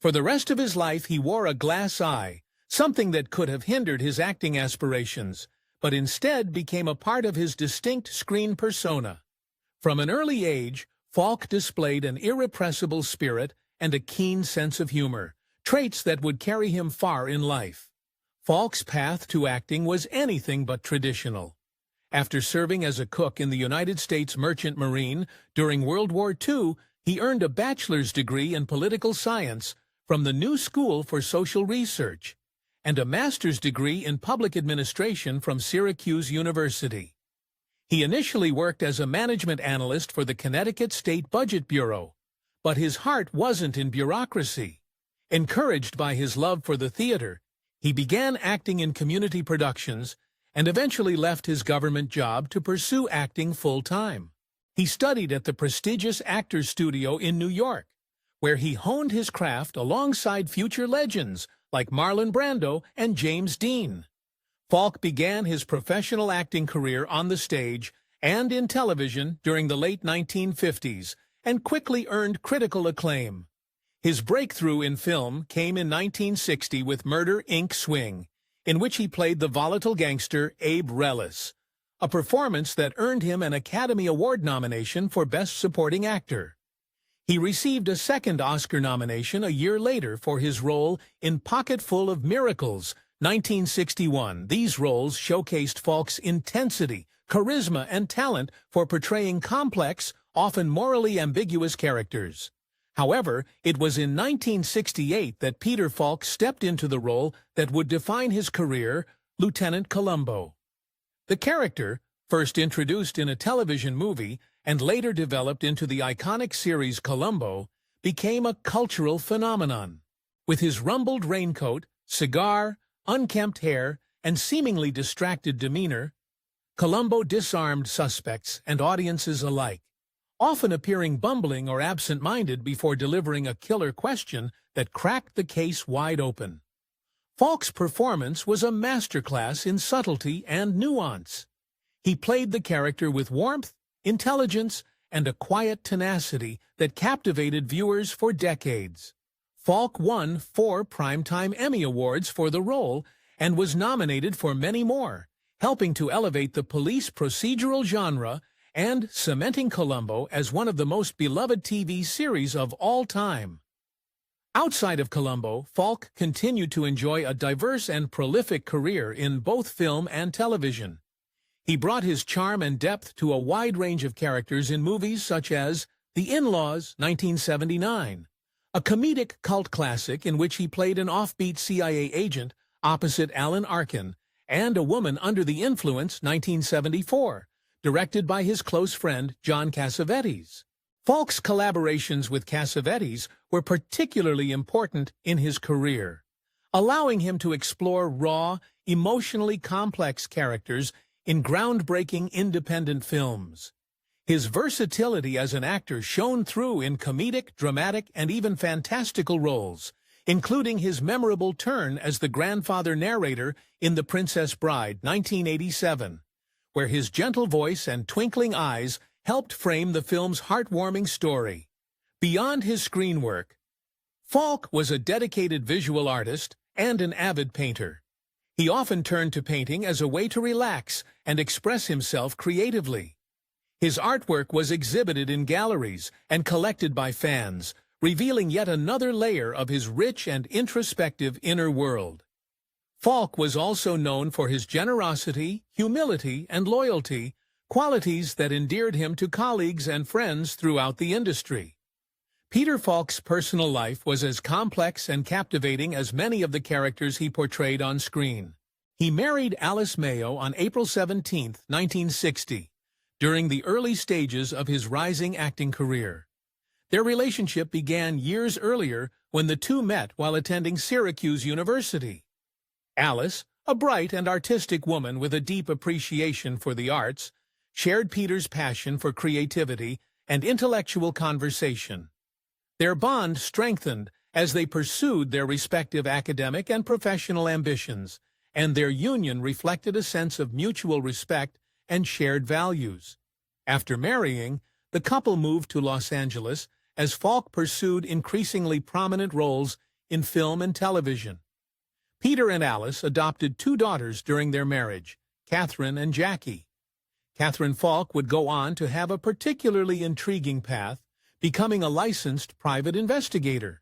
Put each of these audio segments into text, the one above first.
For the rest of his life he wore a glass eye, something that could have hindered his acting aspirations, but instead became a part of his distinct screen persona. From an early age, Falk displayed an irrepressible spirit and a keen sense of humor, traits that would carry him far in life. Falk's path to acting was anything but traditional. After serving as a cook in the United States Merchant Marine during World War II, he earned a bachelor's degree in political science from the New School for Social Research and a master's degree in public administration from Syracuse University. He initially worked as a management analyst for the Connecticut State Budget Bureau, but his heart wasn't in bureaucracy. Encouraged by his love for the theater, he began acting in community productions and eventually left his government job to pursue acting full-time. He studied at the prestigious Actors Studio in New York, where he honed his craft alongside future legends like Marlon Brando and James Dean. Falk began his professional acting career on the stage and in television during the late 1950s and quickly earned critical acclaim. His breakthrough in film came in 1960 with Murder, Inc. Swing, in which he played the volatile gangster Abe Reles, a performance that earned him an Academy Award nomination for Best Supporting Actor. He received a second Oscar nomination a year later for his role in Pocketful of Miracles, 1961. These roles showcased Falk's intensity, charisma, and talent for portraying complex, often morally ambiguous characters. However, it was in 1968 that Peter Falk stepped into the role that would define his career, Lieutenant Columbo. The character, first introduced in a television movie and later developed into the iconic series Columbo, became a cultural phenomenon. With his rumpled raincoat, cigar, unkempt hair, and seemingly distracted demeanor, Columbo disarmed suspects and audiences alike, often appearing bumbling or absent-minded before delivering a killer question that cracked the case wide open. Falk's performance was a masterclass in subtlety and nuance. He played the character with warmth, intelligence, and a quiet tenacity that captivated viewers for decades. Falk won 4 Primetime Emmy Awards for the role and was nominated for many more, helping to elevate the police procedural genre and cementing Columbo as one of the most beloved TV series of all time. Outside of Columbo, Falk continued to enjoy a diverse and prolific career in both film and television. He brought his charm and depth to a wide range of characters in movies such as The In-Laws, 1979, a comedic cult classic in which he played an offbeat CIA agent opposite Alan Arkin, and A Woman Under the Influence, 1974, directed by his close friend John Cassavetes. Falk's collaborations with Cassavetes were particularly important in his career, allowing him to explore raw, emotionally complex characters in groundbreaking independent films. His versatility as an actor shone through in comedic, dramatic, and even fantastical roles, including his memorable turn as the grandfather narrator in The Princess Bride, 1987, where his gentle voice and twinkling eyes helped frame the film's heartwarming story. Beyond his screen work, Falk was a dedicated visual artist and an avid painter. He often turned to painting as a way to relax and express himself creatively. His artwork was exhibited in galleries and collected by fans, revealing yet another layer of his rich and introspective inner world. Falk was also known for his generosity, humility, and loyalty, qualities that endeared him to colleagues and friends throughout the industry. Peter Falk's personal life was as complex and captivating as many of the characters he portrayed on screen. He married Alice Mayo on April 17, 1960, during the early stages of his rising acting career. Their relationship began years earlier when the two met while attending Syracuse University. Alice, a bright and artistic woman with a deep appreciation for the arts, shared Peter's passion for creativity and intellectual conversation. Their bond strengthened as they pursued their respective academic and professional ambitions, and their union reflected a sense of mutual respect and shared values. After marrying, the couple moved to Los Angeles as Falk pursued increasingly prominent roles in film and television. Peter and Alice adopted 2 daughters during their marriage, Catherine and Jackie. Catherine Falk would go on to have a particularly intriguing path, becoming a licensed private investigator.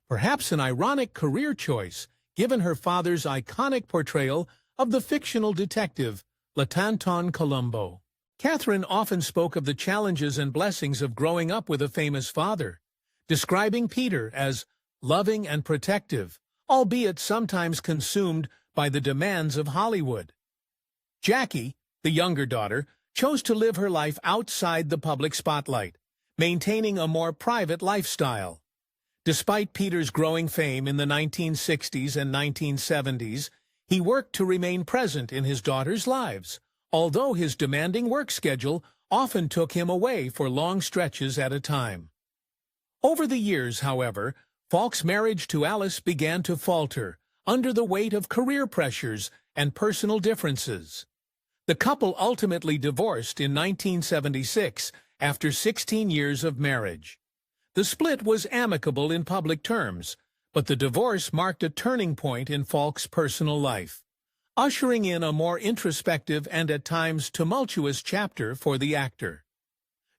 Perhaps an ironic career choice, given her father's iconic portrayal of the fictional detective, Columbo. Catherine often spoke of the challenges and blessings of growing up with a famous father, describing Peter as loving and protective, albeit sometimes consumed by the demands of Hollywood. Jackie, the younger daughter, chose to live her life outside the public spotlight, maintaining a more private lifestyle. Despite Peter's growing fame in the 1960s and 1970s, he worked to remain present in his daughters' lives, although his demanding work schedule often took him away for long stretches at a time. Over the years, however, Falk's marriage to Alice began to falter under the weight of career pressures and personal differences. The couple ultimately divorced in 1976 after 16 years of marriage. The split was amicable in public terms, but the divorce marked a turning point in Falk's personal life, ushering in a more introspective and at times tumultuous chapter for the actor.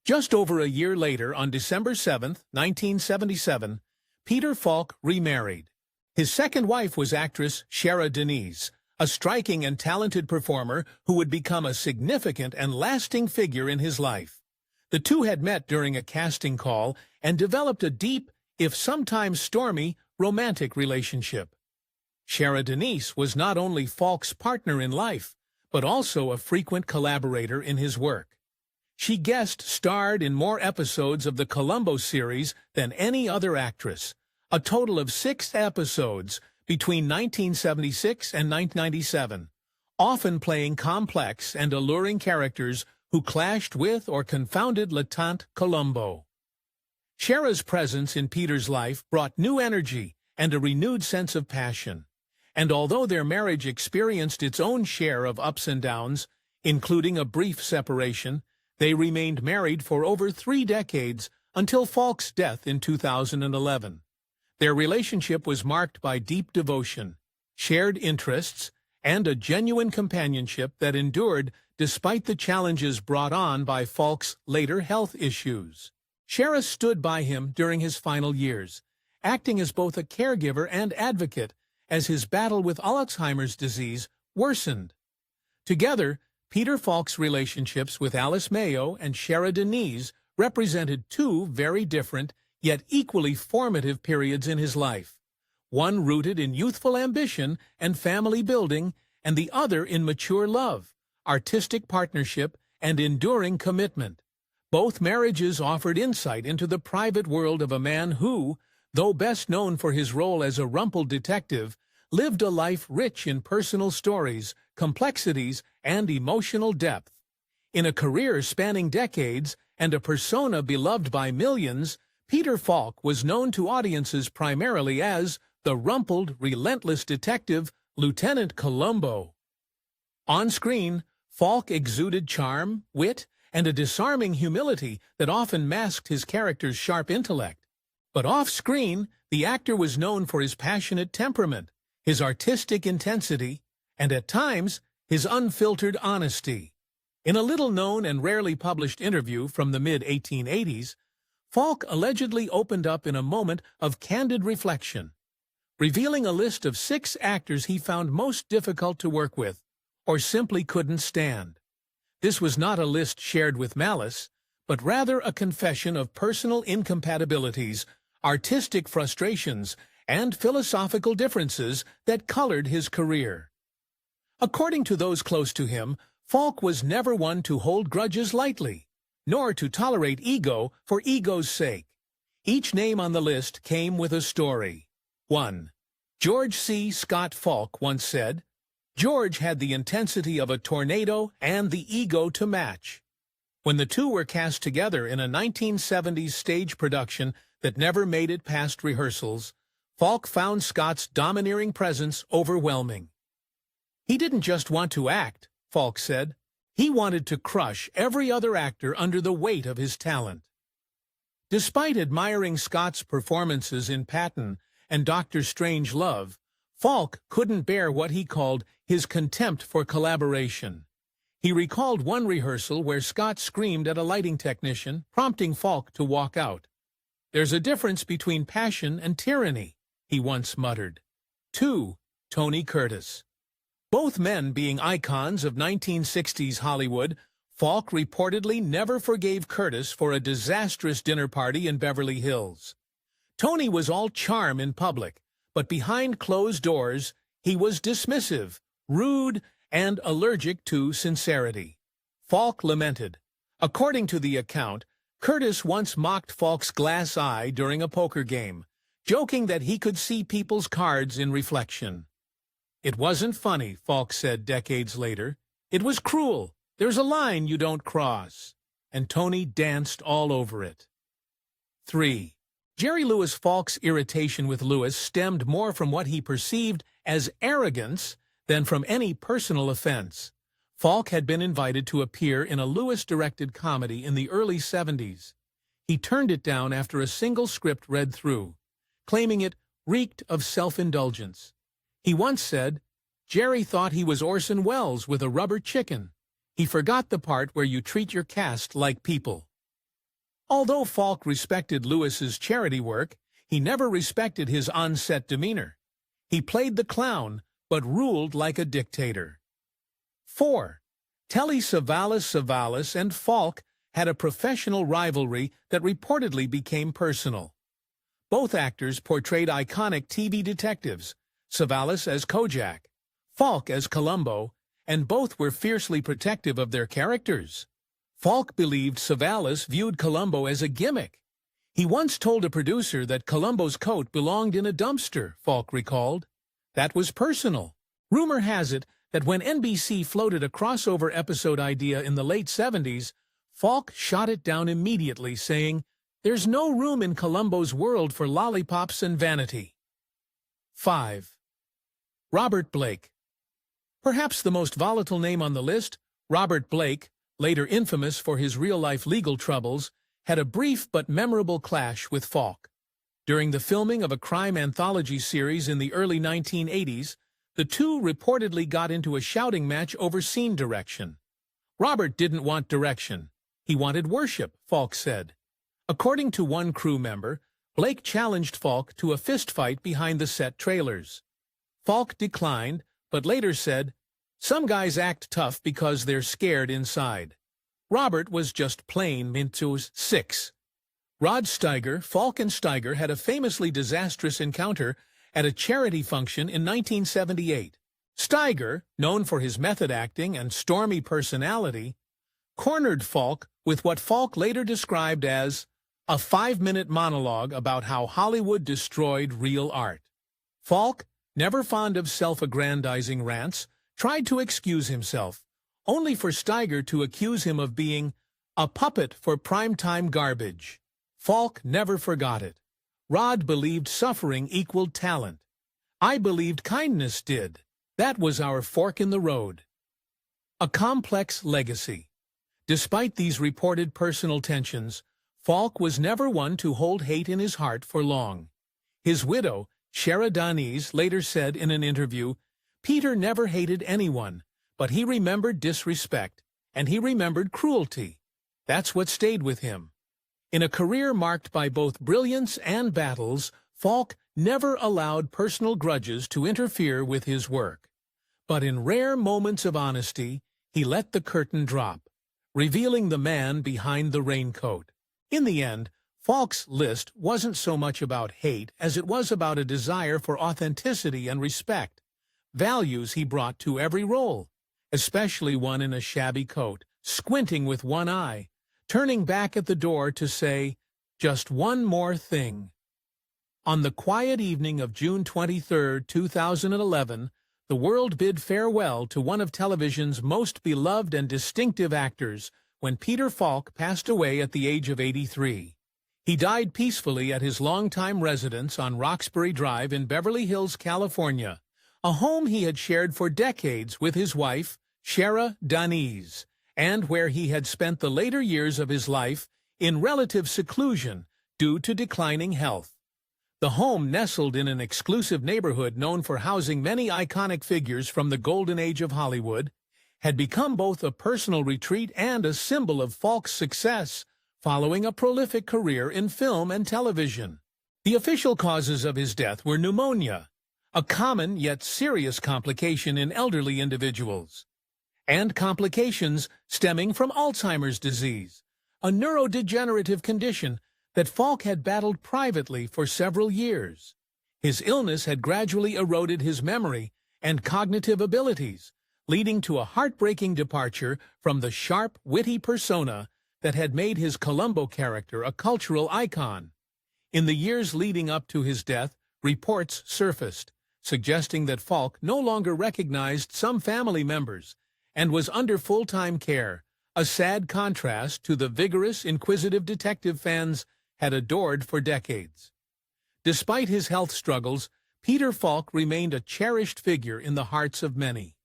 Just over a year later, on December 7, 1977, Peter Falk remarried. His second wife was actress Shara Denise, a striking and talented performer who would become a significant and lasting figure in his life. The two had met during a casting call and developed a deep, if sometimes stormy, romantic relationship. Shara Denise was not only Falk's partner in life, but also a frequent collaborator in his work. She guest-starred in more episodes of the Columbo series than any other actress, a total of 6 episodes between 1976 and 1997, often playing complex and alluring characters who clashed with or confounded Lieutenant Columbo. Shara's presence in Peter's life brought new energy and a renewed sense of passion, and although their marriage experienced its own share of ups and downs, including a brief separation, they remained married for over 3 decades until Falk's death in 2011. Their relationship was marked by deep devotion, shared interests, and a genuine companionship that endured despite the challenges brought on by Falk's later health issues. Shara stood by him during his final years, acting as both a caregiver and advocate as his battle with Alzheimer's disease worsened. Together, Peter Falk's relationships with Alice Mayo and Shara Denise represented 2 very different yet equally formative periods in his life, one rooted in youthful ambition and family building, and the other in mature love, artistic partnership, and enduring commitment. Both marriages offered insight into the private world of a man who, though best known for his role as a rumpled detective, lived a life rich in personal stories, complexities, and emotional depth. In a career spanning decades and a persona beloved by millions, Peter Falk was known to audiences primarily as the rumpled, relentless detective Lieutenant Columbo. On screen, Falk exuded charm, wit, and a disarming humility that often masked his character's sharp intellect. But off-screen, the actor was known for his passionate temperament, his artistic intensity, and at times, his unfiltered honesty. In a little-known and rarely published interview from the mid-1880s, Falk allegedly opened up in a moment of candid reflection, revealing a list of 6 actors he found most difficult to work with, or simply couldn't stand. This was not a list shared with malice, but rather a confession of personal incompatibilities, artistic frustrations, and philosophical differences that colored his career. According to those close to him, Falk was never one to hold grudges lightly, nor to tolerate ego for ego's sake. Each name on the list came with a story. 1. George C. Scott Falk once said, "George had the intensity of a tornado and the ego to match." When the two were cast together in a 1970s stage production that never made it past rehearsals, Falk found Scott's domineering presence overwhelming. "He didn't just want to act," Falk said. "He wanted to crush every other actor under the weight of his talent." Despite admiring Scott's performances in Patton and Dr. Strangelove, Falk couldn't bear what he called his contempt for collaboration. He recalled one rehearsal where Scott screamed at a lighting technician, prompting Falk to walk out. "There's a difference between passion and tyranny," he once muttered. 2. Tony Curtis. Both men being icons of 1960s Hollywood, Falk reportedly never forgave Curtis for a disastrous dinner party in Beverly Hills. Tony was all charm in public, but behind closed doors, he was dismissive, rude, and allergic to sincerity. Falk lamented. According to the account, Curtis once mocked Falk's glass eye during a poker game, joking that he could see people's cards in reflection. "It wasn't funny," Falk said decades later. "It was cruel. There's a line you don't cross." And Tony danced all over it. 3. Jerry Louis Falk's irritation with Louis stemmed more from what he perceived as arrogance than from any personal offense. Falk had been invited to appear in a Louis-directed comedy in the early 70s. He turned it down after a single script read through, claiming it reeked of self-indulgence. He once said, "Jerry thought he was Orson Welles with a rubber chicken. He forgot the part where you treat your cast like people." Although Falk respected Louis's charity work, he never respected his on-set demeanor. He played the clown, but ruled like a dictator. 4. Telly Savalas and Falk had a professional rivalry that reportedly became personal. Both actors portrayed iconic TV detectives, Savalas as Kojak, Falk as Columbo, and both were fiercely protective of their characters. Falk believed Savalas viewed Columbo as a gimmick. He once told a producer that Columbo's coat belonged in a dumpster, Falk recalled. That was personal. Rumor has it that when NBC floated a crossover episode idea in the late 70s, Falk shot it down immediately, saying, "There's no room in Columbo's world for lollipops and vanity." 5. Robert Blake. Perhaps the most volatile name on the list, Robert Blake, later infamous for his real-life legal troubles, had a brief but memorable clash with Falk. During the filming of a crime anthology series in the early 1980s, the two reportedly got into a shouting match over scene direction. Robert didn't want direction. He wanted worship, Falk said. According to one crew member, Blake challenged Falk to a fistfight behind the set trailers. Falk declined, but later said, "Some guys act tough because they're scared inside." Robert was just plain Mintus 6. Rod Steiger, Falk and Steiger had a famously disastrous encounter at a charity function in 1978. Steiger, known for his method acting and stormy personality, cornered Falk with what Falk later described as a 5-minute monologue about how Hollywood destroyed real art. Falk, never fond of self-aggrandizing rants, tried to excuse himself, only for Steiger to accuse him of being a puppet for primetime garbage. Falk never forgot it. Rod believed suffering equaled talent. I believed kindness did. That was our fork in the road. A complex legacy. Despite these reported personal tensions, Falk was never one to hold hate in his heart for long. His widow, Shara Daniz, later said in an interview, "Peter never hated anyone, but he remembered disrespect, and he remembered cruelty. That's what stayed with him." In a career marked by both brilliance and battles, Falk never allowed personal grudges to interfere with his work. But in rare moments of honesty, he let the curtain drop, revealing the man behind the raincoat. In the end, Falk's list wasn't so much about hate as it was about a desire for authenticity and respect, values he brought to every role, especially one in a shabby coat, squinting with one eye, turning back at the door to say, "Just one more thing." On the quiet evening of June 23, 2011, the world bid farewell to one of television's most beloved and distinctive actors when Peter Falk passed away at the age of 83. He died peacefully at his longtime residence on Roxbury Drive in Beverly Hills, California, a home he had shared for decades with his wife, Shara Daniz, and where he had spent the later years of his life in relative seclusion due to declining health. The home, nestled in an exclusive neighborhood known for housing many iconic figures from the golden age of Hollywood, had become both a personal retreat and a symbol of Falk's success following a prolific career in film and television. The official causes of his death were pneumonia, a common yet serious complication in elderly individuals, and complications stemming from Alzheimer's disease, a neurodegenerative condition that Falk had battled privately for several years. His illness had gradually eroded his memory and cognitive abilities, leading to a heartbreaking departure from the sharp, witty persona that had made his Columbo character a cultural icon. In the years leading up to his death, reports surfaced, suggesting that Falk no longer recognized some family members and was under full-time care, a sad contrast to the vigorous, inquisitive detective fans had adored for decades. Despite his health struggles, Peter Falk remained a cherished figure in the hearts of many.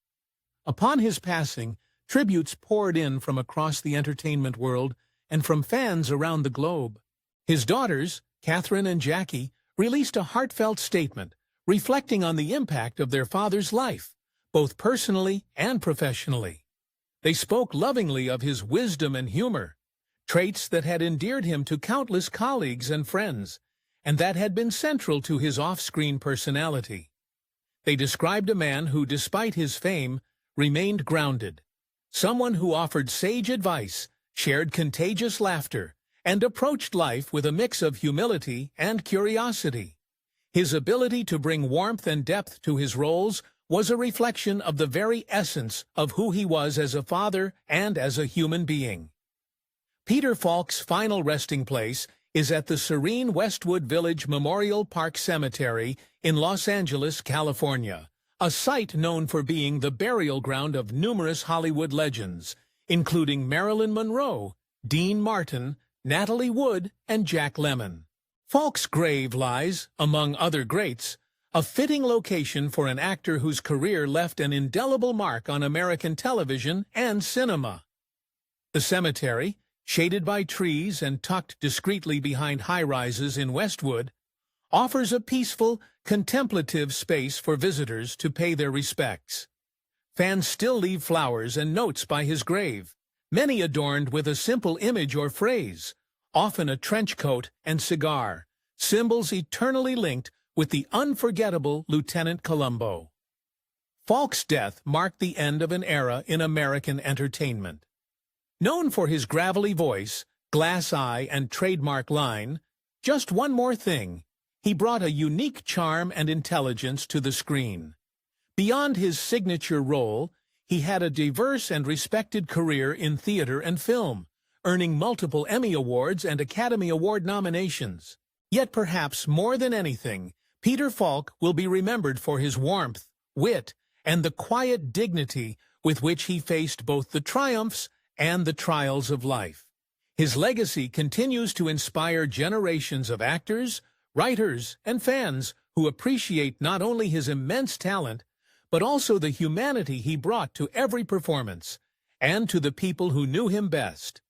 Upon his passing, tributes poured in from across the entertainment world and from fans around the globe. His daughters, Catherine and Jackie, released a heartfelt statement reflecting on the impact of their father's life, both personally and professionally. They spoke lovingly of his wisdom and humor, traits that had endeared him to countless colleagues and friends, and that had been central to his off-screen personality. They described a man who, despite his fame, remained grounded, someone who offered sage advice, shared contagious laughter, and approached life with a mix of humility and curiosity. His ability to bring warmth and depth to his roles was a reflection of the very essence of who he was as a father and as a human being. Peter Falk's final resting place is at the serene Westwood Village Memorial Park Cemetery in Los Angeles, California, a site known for being the burial ground of numerous Hollywood legends, including Marilyn Monroe, Dean Martin, Natalie Wood, and Jack Lemmon. Falk's grave lies, among other greats, a fitting location for an actor whose career left an indelible mark on American television and cinema. The cemetery, shaded by trees and tucked discreetly behind high-rises in Westwood, offers a peaceful, contemplative space for visitors to pay their respects. Fans still leave flowers and notes by his grave, many adorned with a simple image or phrase, often a trench coat and cigar, symbols eternally linked with the unforgettable Lieutenant Columbo. Falk's death marked the end of an era in American entertainment. Known for his gravelly voice, glass eye, and trademark line, "Just one more thing," he brought a unique charm and intelligence to the screen. Beyond his signature role, he had a diverse and respected career in theater and film, earning multiple Emmy Awards and Academy Award nominations. Yet perhaps more than anything, Peter Falk will be remembered for his warmth, wit, and the quiet dignity with which he faced both the triumphs and the trials of life. His legacy continues to inspire generations of actors, writers, and fans who appreciate not only his immense talent, but also the humanity he brought to every performance, and to the people who knew him best.